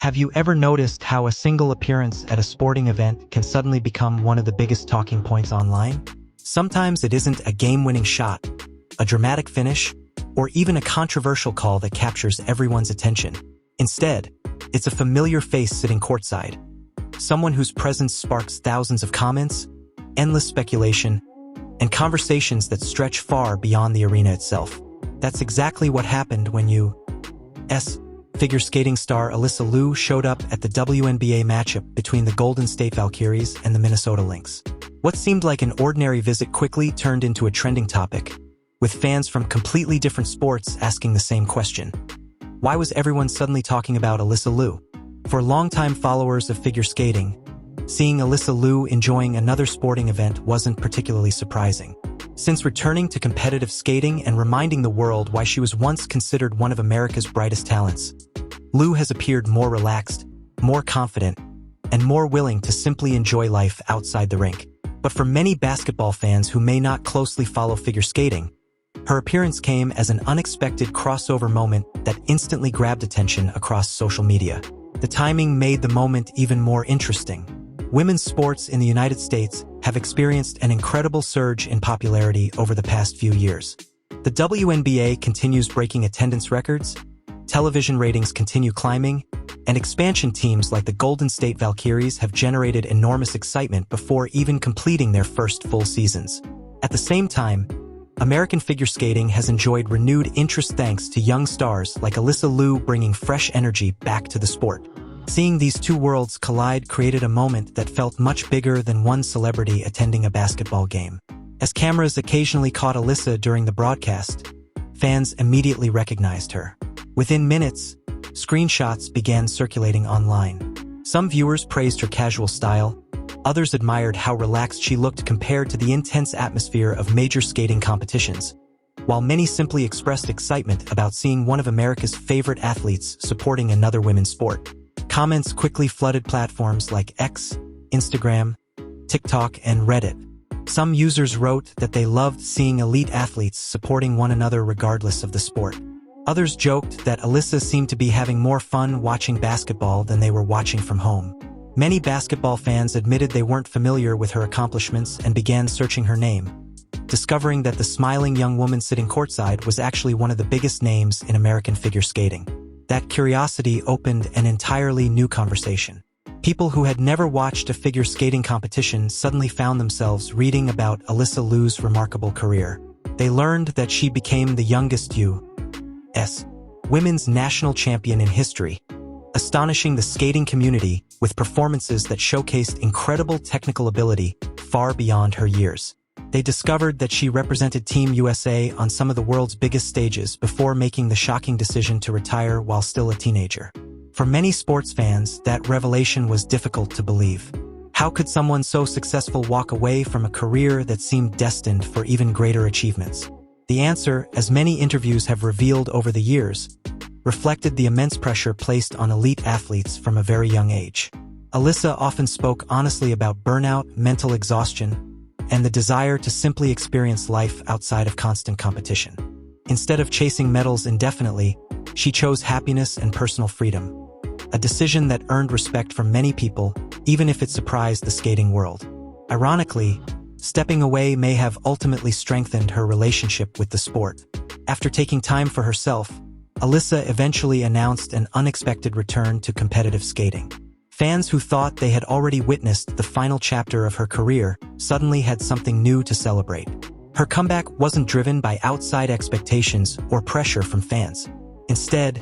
Have you ever noticed how a single appearance at a sporting event can suddenly become one of the biggest talking points online? Sometimes it isn't a game-winning shot, a dramatic finish, or even a controversial call that captures everyone's attention. Instead, it's a familiar face sitting courtside, someone whose presence sparks thousands of comments, endless speculation, and conversations that stretch far beyond the arena itself. That's exactly what happened when figure skating star Alysa Liu showed up at the WNBA matchup between the Golden State Valkyries and the Minnesota Lynx. What seemed like an ordinary visit quickly turned into a trending topic, with fans from completely different sports asking the same question. Why was everyone suddenly talking about Alysa Liu? For longtime followers of figure skating, seeing Alysa Liu enjoying another sporting event wasn't particularly surprising. Since returning to competitive skating and reminding the world why she was once considered one of America's brightest talents, Liu has appeared more relaxed, more confident, and more willing to simply enjoy life outside the rink. But for many basketball fans who may not closely follow figure skating, her appearance came as an unexpected crossover moment that instantly grabbed attention across social media. The timing made the moment even more interesting. Women's sports in the United States have experienced an incredible surge in popularity over the past few years. The WNBA continues breaking attendance records, television ratings continue climbing, and expansion teams like the Golden State Valkyries have generated enormous excitement before even completing their first full seasons. At the same time, American figure skating has enjoyed renewed interest thanks to young stars like Alysa Liu bringing fresh energy back to the sport. Seeing these two worlds collide created a moment that felt much bigger than one celebrity attending a basketball game. As cameras occasionally caught Alysa during the broadcast, fans immediately recognized her. Within minutes, screenshots began circulating online. Some viewers praised her casual style, others admired how relaxed she looked compared to the intense atmosphere of major skating competitions, while many simply expressed excitement about seeing one of America's favorite athletes supporting another women's sport. Comments quickly flooded platforms like X, Instagram, TikTok, and Reddit. Some users wrote that they loved seeing elite athletes supporting one another regardless of the sport. Others joked that Alysa seemed to be having more fun watching basketball than they were watching from home. Many basketball fans admitted they weren't familiar with her accomplishments and began searching her name, discovering that the smiling young woman sitting courtside was actually one of the biggest names in American figure skating. That curiosity opened an entirely new conversation. People who had never watched a figure skating competition suddenly found themselves reading about Alysa Liu's remarkable career. They learned that she became the youngest U.S. women's national champion in history, astonishing the skating community with performances that showcased incredible technical ability far beyond her years. They discovered that she represented Team USA on some of the world's biggest stages before making the shocking decision to retire while still a teenager. For many sports fans, that revelation was difficult to believe. How could someone so successful walk away from a career that seemed destined for even greater achievements? The answer, as many interviews have revealed over the years, reflected the immense pressure placed on elite athletes from a very young age. Alysa often spoke honestly about burnout, mental exhaustion, and the desire to simply experience life outside of constant competition. Instead of chasing medals indefinitely, she chose happiness and personal freedom, a decision that earned respect from many people, even if it surprised the skating world. Ironically, stepping away may have ultimately strengthened her relationship with the sport. After taking time for herself, Alysa eventually announced an unexpected return to competitive skating. Fans who thought they had already witnessed the final chapter of her career suddenly had something new to celebrate. Her comeback wasn't driven by outside expectations or pressure from fans. Instead,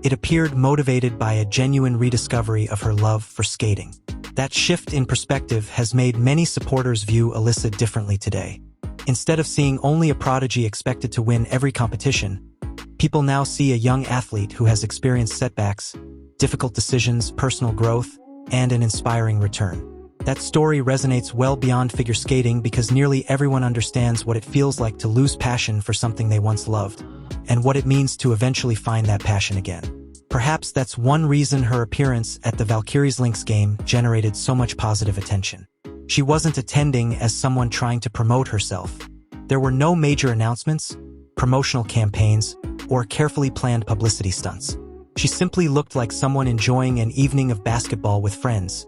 it appeared motivated by a genuine rediscovery of her love for skating. That shift in perspective has made many supporters view Alysa differently today. Instead of seeing only a prodigy expected to win every competition, people now see a young athlete who has experienced setbacks, difficult decisions, personal growth, and an inspiring return. That story resonates well beyond figure skating because nearly everyone understands what it feels like to lose passion for something they once loved, and what it means to eventually find that passion again. Perhaps that's one reason her appearance at the Valkyries-Lynx game generated so much positive attention. She wasn't attending as someone trying to promote herself. There were no major announcements, promotional campaigns, or carefully planned publicity stunts. She simply looked like someone enjoying an evening of basketball with friends,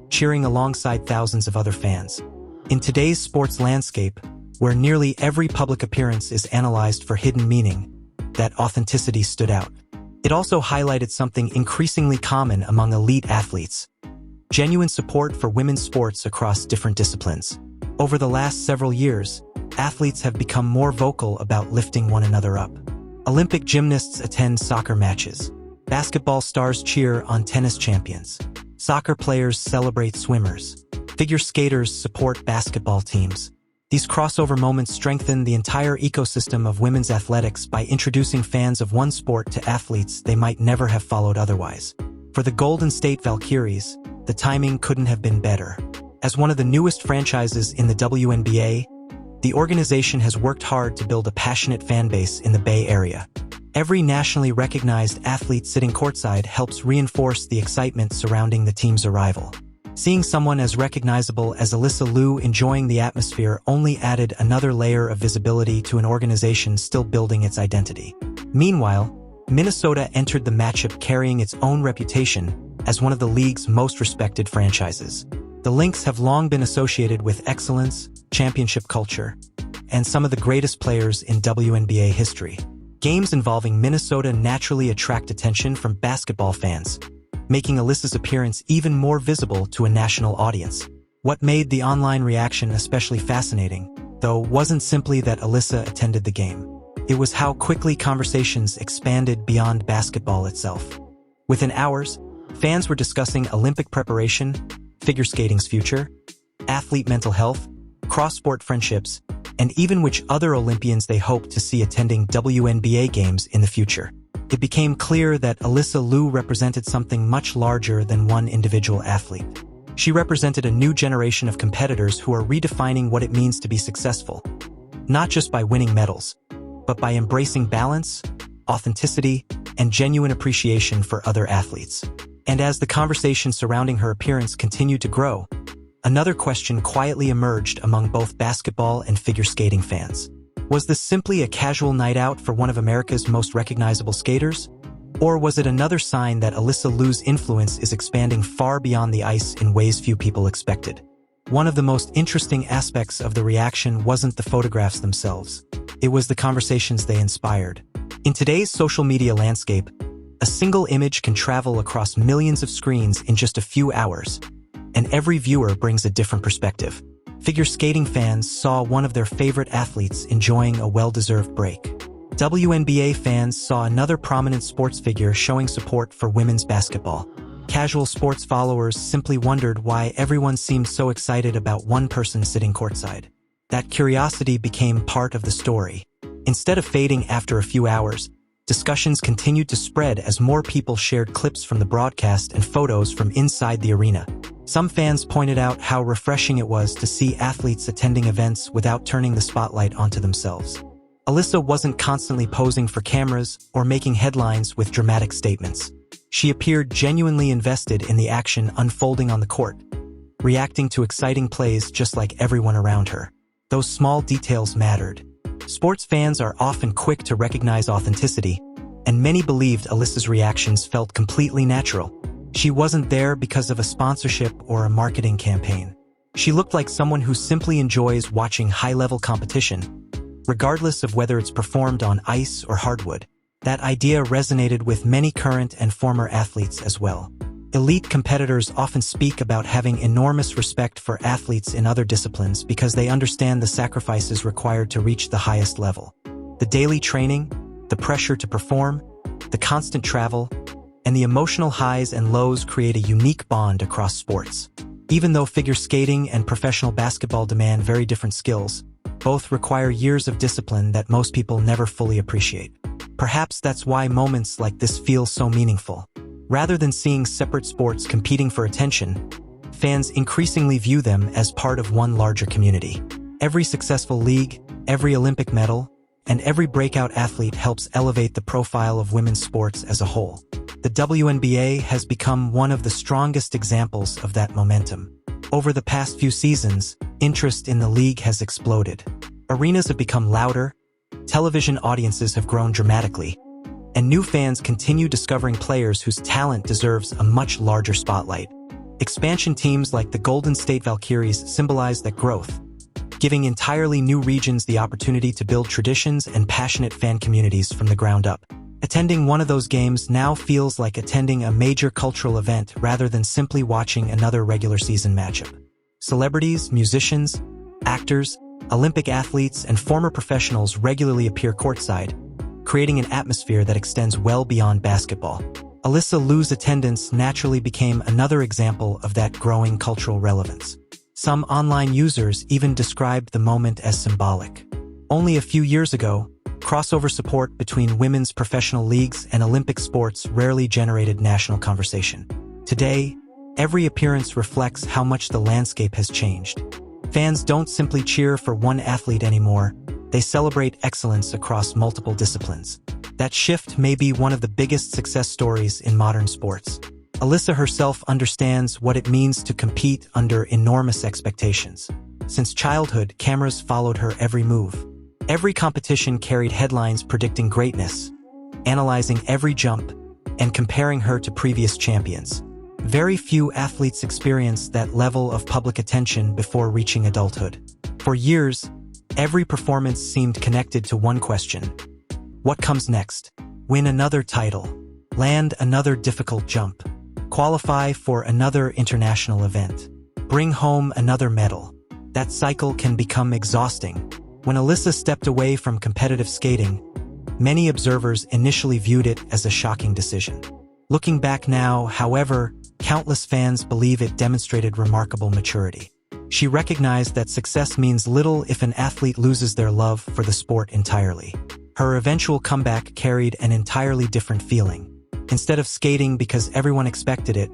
cheering alongside thousands of other fans. In today's sports landscape, where nearly every public appearance is analyzed for hidden meaning, that authenticity stood out. It also highlighted something increasingly common among elite athletes: genuine support for women's sports across different disciplines. Over the last several years, athletes have become more vocal about lifting one another up. Olympic gymnasts attend soccer matches. Basketball stars cheer on tennis champions. Soccer players celebrate swimmers. Figure skaters support basketball teams. These crossover moments strengthen the entire ecosystem of women's athletics by introducing fans of one sport to athletes they might never have followed otherwise. For the Golden State Valkyries, the timing couldn't have been better. As one of the newest franchises in the WNBA, the organization has worked hard to build a passionate fan base in the Bay Area. Every nationally recognized athlete sitting courtside helps reinforce the excitement surrounding the team's arrival. Seeing someone as recognizable as Alysa Liu enjoying the atmosphere only added another layer of visibility to an organization still building its identity. Meanwhile, Minnesota entered the matchup carrying its own reputation as one of the league's most respected franchises. The Lynx have long been associated with excellence, championship culture, and some of the greatest players in WNBA history. Games involving Minnesota naturally attract attention from basketball fans, making Alysa's appearance even more visible to a national audience. What made the online reaction especially fascinating, though, wasn't simply that Alysa attended the game. It was how quickly conversations expanded beyond basketball itself. Within hours, fans were discussing Olympic preparation, figure skating's future, athlete mental health, cross-sport friendships, and even which other Olympians they hoped to see attending WNBA games in the future. It became clear that Alysa Liu represented something much larger than one individual athlete. She represented a new generation of competitors who are redefining what it means to be successful, not just by winning medals, but by embracing balance, authenticity, and genuine appreciation for other athletes. And as the conversation surrounding her appearance continued to grow, another question quietly emerged among both basketball and figure skating fans. Was this simply a casual night out for one of America's most recognizable skaters? Or was it another sign that Alysa Liu's influence is expanding far beyond the ice in ways few people expected? One of the most interesting aspects of the reaction wasn't the photographs themselves. It was the conversations they inspired. In today's social media landscape, a single image can travel across millions of screens in just a few hours, and every viewer brings a different perspective. Figure skating fans saw one of their favorite athletes enjoying a well-deserved break. WNBA fans saw another prominent sports figure showing support for women's basketball. Casual sports followers simply wondered why everyone seemed so excited about one person sitting courtside. That curiosity became part of the story. Instead of fading after a few hours, discussions continued to spread as more people shared clips from the broadcast and photos from inside the arena. Some fans pointed out how refreshing it was to see athletes attending events without turning the spotlight onto themselves. Alysa wasn't constantly posing for cameras or making headlines with dramatic statements. She appeared genuinely invested in the action unfolding on the court, reacting to exciting plays just like everyone around her. Those small details mattered. Sports fans are often quick to recognize authenticity, and many believed Alysa's reactions felt completely natural. She wasn't there because of a sponsorship or a marketing campaign. She looked like someone who simply enjoys watching high-level competition, regardless of whether it's performed on ice or hardwood. That idea resonated with many current and former athletes as well. Elite competitors often speak about having enormous respect for athletes in other disciplines because they understand the sacrifices required to reach the highest level. The daily training, the pressure to perform, the constant travel, and the emotional highs and lows create a unique bond across sports. Even though figure skating and professional basketball demand very different skills, both require years of discipline that most people never fully appreciate. Perhaps that's why moments like this feel so meaningful. Rather than seeing separate sports competing for attention, fans increasingly view them as part of one larger community. Every successful league, every Olympic medal, and every breakout athlete helps elevate the profile of women's sports as a whole. The WNBA has become one of the strongest examples of that momentum. Over the past few seasons, interest in the league has exploded. Arenas have become louder, television audiences have grown dramatically, and new fans continue discovering players whose talent deserves a much larger spotlight. Expansion teams like the Golden State Valkyries symbolize that growth, giving entirely new regions the opportunity to build traditions and passionate fan communities from the ground up. Attending one of those games now feels like attending a major cultural event rather than simply watching another regular season matchup. Celebrities, musicians, actors, Olympic athletes, and former professionals regularly appear courtside, creating an atmosphere that extends well beyond basketball. Alysa Liu's attendance naturally became another example of that growing cultural relevance. Some online users even described the moment as symbolic. Only a few years ago, crossover support between women's professional leagues and Olympic sports rarely generated national conversation. Today, every appearance reflects how much the landscape has changed. Fans don't simply cheer for one athlete anymore, they celebrate excellence across multiple disciplines. That shift may be one of the biggest success stories in modern sports. Alysa herself understands what it means to compete under enormous expectations. Since childhood, cameras followed her every move. Every competition carried headlines predicting greatness, analyzing every jump, and comparing her to previous champions. Very few athletes experience that level of public attention before reaching adulthood. For years, every performance seemed connected to one question: what comes next? Win another title, land another difficult jump, qualify for another international event, bring home another medal. That cycle can become exhausting. When Alysa stepped away from competitive skating, many observers initially viewed it as a shocking decision. Looking back now, however, countless fans believe it demonstrated remarkable maturity. She recognized that success means little if an athlete loses their love for the sport entirely. Her eventual comeback carried an entirely different feeling. Instead of skating because everyone expected it,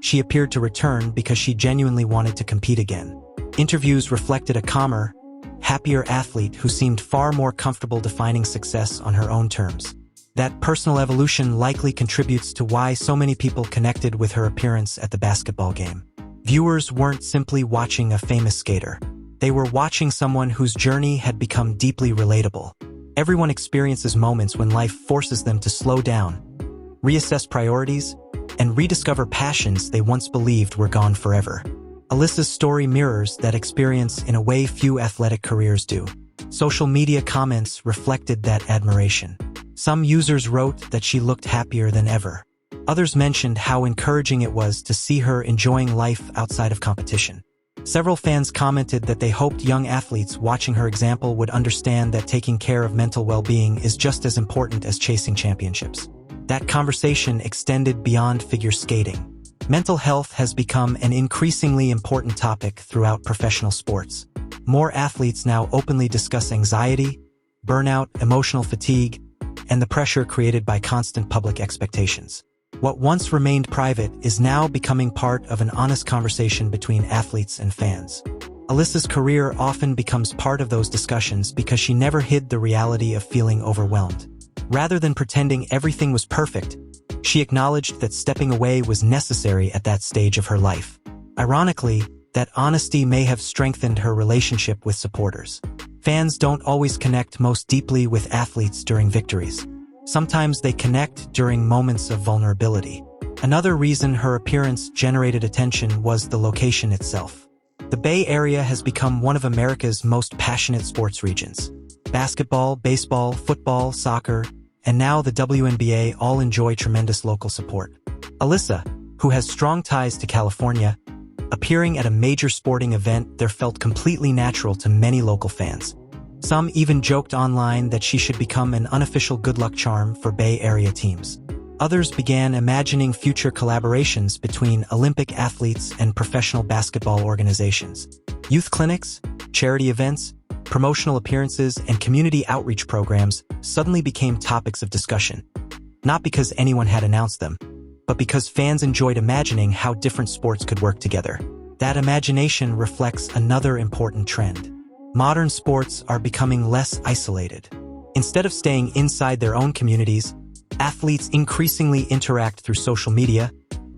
she appeared to return because she genuinely wanted to compete again. Interviews reflected a calmer, happier athlete who seemed far more comfortable defining success on her own terms. That personal evolution likely contributes to why so many people connected with her appearance at the basketball game. Viewers weren't simply watching a famous skater. They were watching someone whose journey had become deeply relatable. Everyone experiences moments when life forces them to slow down, reassess priorities, and rediscover passions they once believed were gone forever. Alysa's story mirrors that experience in a way few athletic careers do. Social media comments reflected that admiration. Some users wrote that she looked happier than ever. Others mentioned how encouraging it was to see her enjoying life outside of competition. Several fans commented that they hoped young athletes watching her example would understand that taking care of mental well-being is just as important as chasing championships. That conversation extended beyond figure skating. Mental health has become an increasingly important topic throughout professional sports. More athletes now openly discuss anxiety, burnout, emotional fatigue, and the pressure created by constant public expectations. What once remained private is now becoming part of an honest conversation between athletes and fans. Alysa's career often becomes part of those discussions because she never hid the reality of feeling overwhelmed. Rather than pretending everything was perfect, she acknowledged that stepping away was necessary at that stage of her life. Ironically, that honesty may have strengthened her relationship with supporters. Fans don't always connect most deeply with athletes during victories. Sometimes they connect during moments of vulnerability. Another reason her appearance generated attention was the location itself. The Bay Area has become one of America's most passionate sports regions. Basketball, baseball, football, soccer, and now the WNBA all enjoy tremendous local support. Alysa, who has strong ties to California, appearing at a major sporting event there felt completely natural to many local fans. Some even joked online that she should become an unofficial good luck charm for Bay Area teams. Others began imagining future collaborations between Olympic athletes and professional basketball organizations. Youth clinics, charity events, promotional appearances, and community outreach programs suddenly became topics of discussion. Not because anyone had announced them, but because fans enjoyed imagining how different sports could work together. That imagination reflects another important trend. Modern sports are becoming less isolated. Instead of staying inside their own communities, athletes increasingly interact through social media,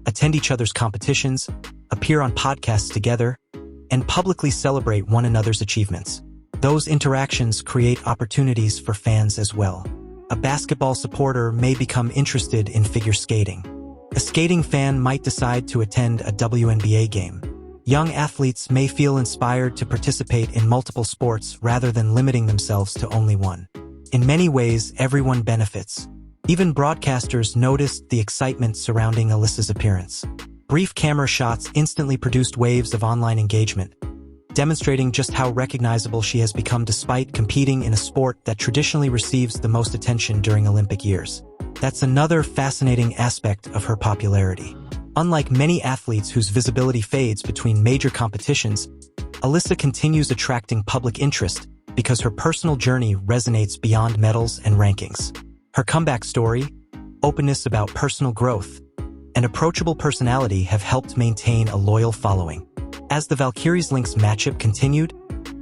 attend each other's competitions, appear on podcasts together, and publicly celebrate one another's achievements. Those interactions create opportunities for fans as well. a basketball supporter may become interested in figure skating. A skating fan might decide to attend a WNBA game. Young athletes may feel inspired to participate in multiple sports rather than limiting themselves to only one. In many ways, everyone benefits. Even broadcasters noticed the excitement surrounding Alysa's appearance. Brief camera shots instantly produced waves of online engagement, demonstrating just how recognizable she has become despite competing in a sport that traditionally receives the most attention during Olympic years. That's another fascinating aspect of her popularity. Unlike many athletes whose visibility fades between major competitions, Alysa continues attracting public interest because her personal journey resonates beyond medals and rankings. Her comeback story, openness about personal growth, and approachable personality have helped maintain a loyal following. As the Valkyries-Lynx matchup continued,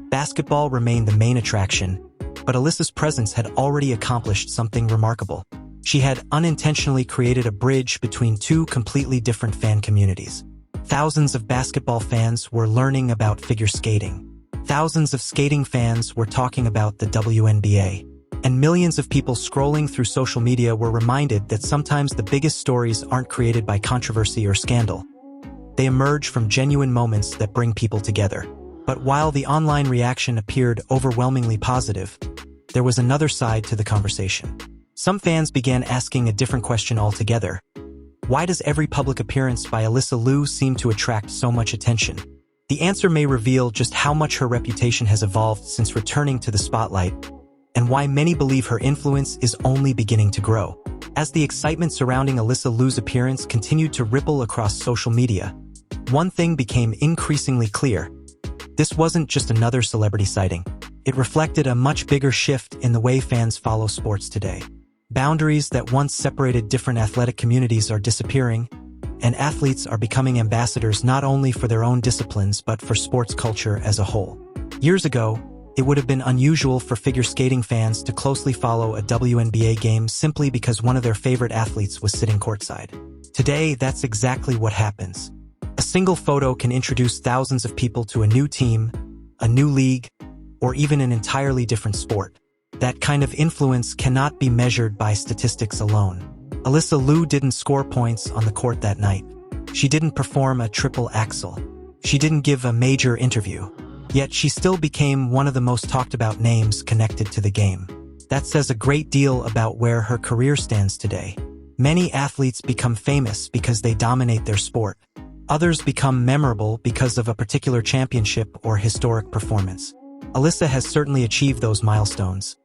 basketball remained the main attraction, but Alysa's presence had already accomplished something remarkable. She had unintentionally created a bridge between two completely different fan communities. Thousands of basketball fans were learning about figure skating. Thousands of skating fans were talking about the WNBA. And millions of people scrolling through social media were reminded that sometimes the biggest stories aren't created by controversy or scandal. They emerge from genuine moments that bring people together. But while the online reaction appeared overwhelmingly positive, there was another side to the conversation. Some fans began asking a different question altogether. Why does every public appearance by Alysa Liu seem to attract so much attention? The answer may reveal just how much her reputation has evolved since returning to the spotlight, and why many believe her influence is only beginning to grow. As the excitement surrounding Alysa Liu's appearance continued to ripple across social media, one thing became increasingly clear. This wasn't just another celebrity sighting. It reflected a much bigger shift in the way fans follow sports today. Boundaries that once separated different athletic communities are disappearing, and athletes are becoming ambassadors not only for their own disciplines but for sports culture as a whole. Years ago, it would have been unusual for figure skating fans to closely follow a WNBA game simply because one of their favorite athletes was sitting courtside. Today, that's exactly what happens. A single photo can introduce thousands of people to a new team, a new league, or even an entirely different sport. That kind of influence cannot be measured by statistics alone. Alysa Liu didn't score points on the court that night. She didn't perform a triple axel. She didn't give a major interview. Yet she still became one of the most talked about names connected to the game. That says a great deal about where her career stands today. Many athletes become famous because they dominate their sport. Others become memorable because of a particular championship or historic performance. Alysa has certainly achieved those milestones.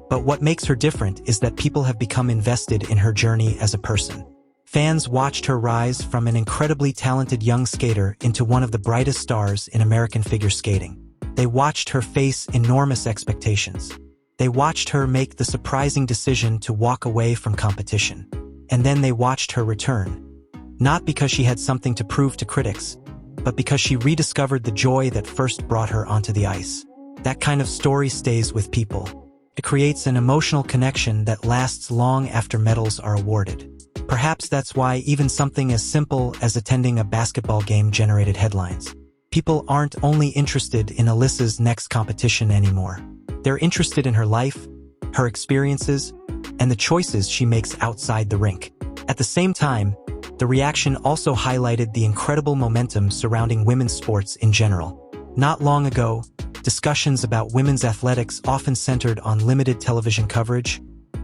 But what makes her different is that people have become invested in her journey as a person. Fans watched her rise from an incredibly talented young skater into one of the brightest stars in American figure skating. They watched her face enormous expectations. They watched her make the surprising decision to walk away from competition. And then they watched her return. Not because she had something to prove to critics, but because she rediscovered the joy that first brought her onto the ice. That kind of story stays with people. It creates an emotional connection that lasts long after medals are awarded. Perhaps that's why even something as simple as attending a basketball game generated headlines. People aren't only interested in Alysa's next competition anymore. They're interested in her life, her experiences, and the choices she makes outside the rink. At the same time, the reaction also highlighted the incredible momentum surrounding women's sports in general. Not long ago, discussions about women's athletics often centered on limited television coverage,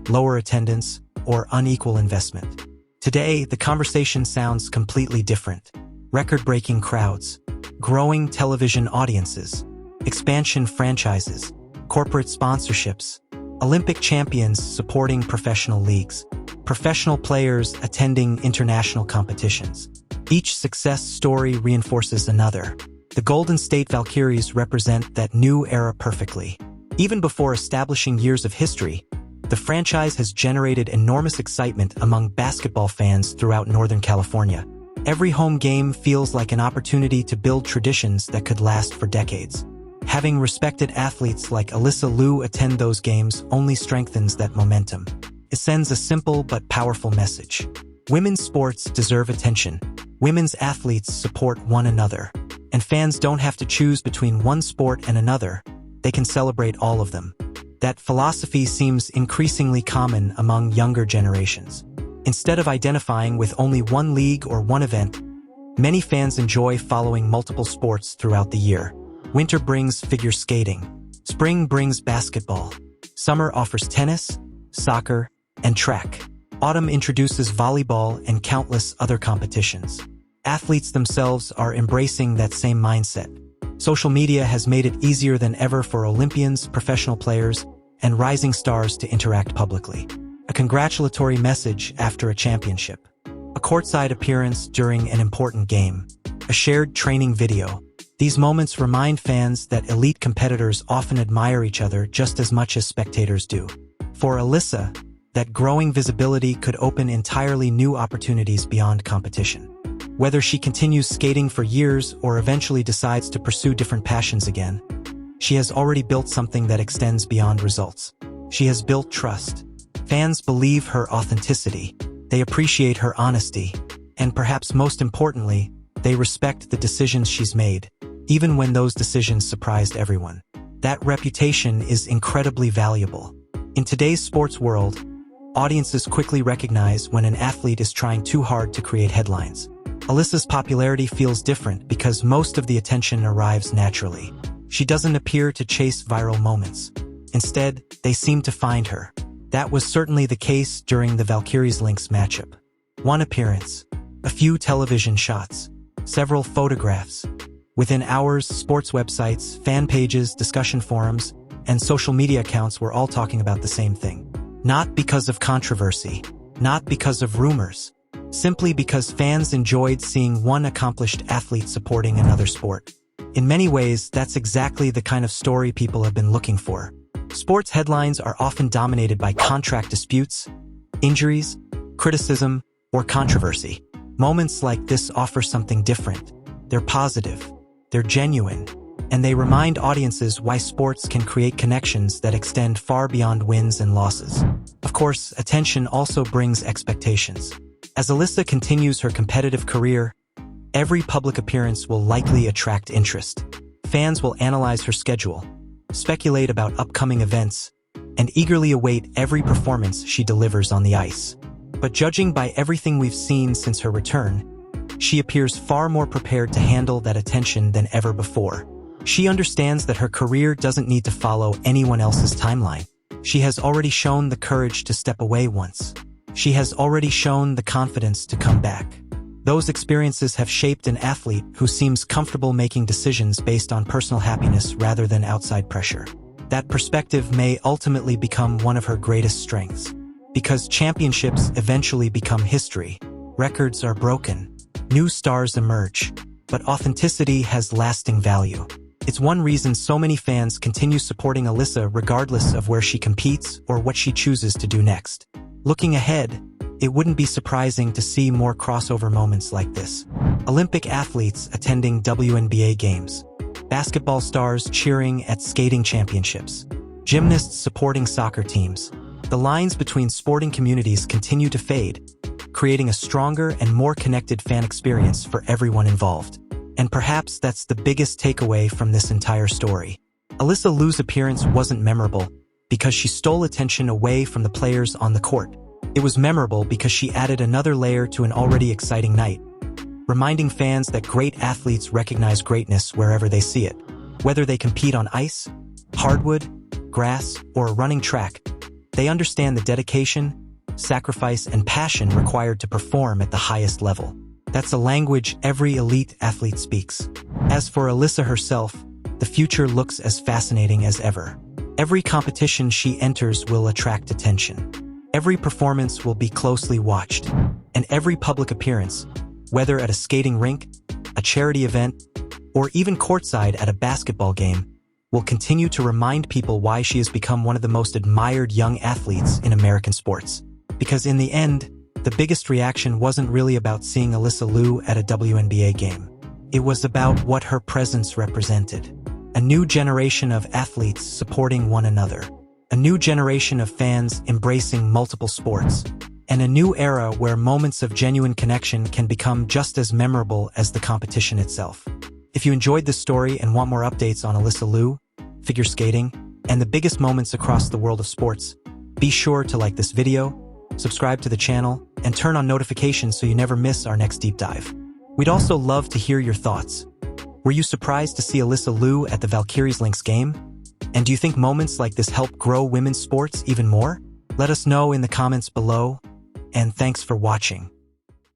lower attendance, or unequal investment. Today, the conversation sounds completely different. Record-breaking crowds, growing television audiences, expansion franchises, corporate sponsorships, Olympic champions supporting professional leagues, professional players attending international competitions. Each success story reinforces another. The Golden State Valkyries represent that new era perfectly. Even before establishing years of history, the franchise has generated enormous excitement among basketball fans throughout Northern California. Every home game feels like an opportunity to build traditions that could last for decades. Having respected athletes like Alysa Liu attend those games only strengthens that momentum. It sends a simple but powerful message. Women's sports deserve attention. Women's athletes support one another. And fans don't have to choose between one sport and another. They can celebrate all of them. That philosophy seems increasingly common among younger generations. Instead of identifying with only one league or one event, many fans enjoy following multiple sports throughout the year. Winter brings figure skating. Spring brings basketball. Summer offers tennis, soccer, and track. Autumn introduces volleyball and countless other competitions. Athletes themselves are embracing that same mindset. Social media has made it easier than ever for Olympians, professional players, and rising stars to interact publicly. A congratulatory message after a championship. A courtside appearance during an important game. A shared training video. These moments remind fans that elite competitors often admire each other just as much as spectators do. For Alysa, that growing visibility could open entirely new opportunities beyond competition. Whether she continues skating for years or eventually decides to pursue different passions again, she has already built something that extends beyond results. She has built trust. Fans believe her authenticity. They appreciate her honesty. And perhaps most importantly, they respect the decisions she's made, even when those decisions surprised everyone. That reputation is incredibly valuable. In today's sports world, audiences quickly recognize when an athlete is trying too hard to create headlines. Alysa's popularity feels different because most of the attention arrives naturally. She doesn't appear to chase viral moments. Instead, they seem to find her. That was certainly the case during the Valkyries-Lynx matchup. One appearance, a few television shots, several photographs. Within hours, sports websites, fan pages, discussion forums, and social media accounts were all talking about the same thing. Not because of controversy, not because of rumors, simply because fans enjoyed seeing one accomplished athlete supporting another sport. In many ways, that's exactly the kind of story people have been looking for. Sports headlines are often dominated by contract disputes, injuries, criticism, or controversy. Moments like this offer something different. They're positive, they're genuine, and they remind audiences why sports can create connections that extend far beyond wins and losses. Of course, attention also brings expectations. As Alysa continues her competitive career, every public appearance will likely attract interest. Fans will analyze her schedule, speculate about upcoming events, and eagerly await every performance she delivers on the ice. But judging by everything we've seen since her return, she appears far more prepared to handle that attention than ever before. She understands that her career doesn't need to follow anyone else's timeline. She has already shown the courage to step away once. She has already shown the confidence to come back. Those experiences have shaped an athlete who seems comfortable making decisions based on personal happiness rather than outside pressure. That perspective may ultimately become one of her greatest strengths. Because championships eventually become history, records are broken, new stars emerge, but authenticity has lasting value. It's one reason so many fans continue supporting Alysa regardless of where she competes or what she chooses to do next. Looking ahead, it wouldn't be surprising to see more crossover moments like this. Olympic athletes attending WNBA games, basketball stars cheering at skating championships, gymnasts supporting soccer teams. The lines between sporting communities continue to fade, creating a stronger and more connected fan experience for everyone involved. And perhaps that's the biggest takeaway from this entire story. Alysa Liu's appearance wasn't memorable because she stole attention away from the players on the court. It was memorable because she added another layer to an already exciting night, reminding fans that great athletes recognize greatness wherever they see it. Whether they compete on ice, hardwood, grass, or running track, they understand the dedication, sacrifice, and passion required to perform at the highest level. That's a language every elite athlete speaks. As for Alysa herself, the future looks as fascinating as ever. Every competition she enters will attract attention. Every performance will be closely watched, and every public appearance, whether at a skating rink, a charity event, or even courtside at a basketball game, will continue to remind people why she has become one of the most admired young athletes in American sports. Because in the end, the biggest reaction wasn't really about seeing Alysa Liu at a WNBA game. It was about what her presence represented. A new generation of athletes supporting one another. A new generation of fans embracing multiple sports. And a new era where moments of genuine connection can become just as memorable as the competition itself. If you enjoyed this story and want more updates on Alysa Liu, figure skating, and the biggest moments across the world of sports. Be sure to like this video, subscribe to the channel, and turn on notifications so you never miss our next deep dive. We'd also love to hear your thoughts. Were you surprised to see Alysa Liu at the Valkyries-Lynx game? And do you think moments like this help grow women's sports even more? Let us know in the comments below, and thanks for watching.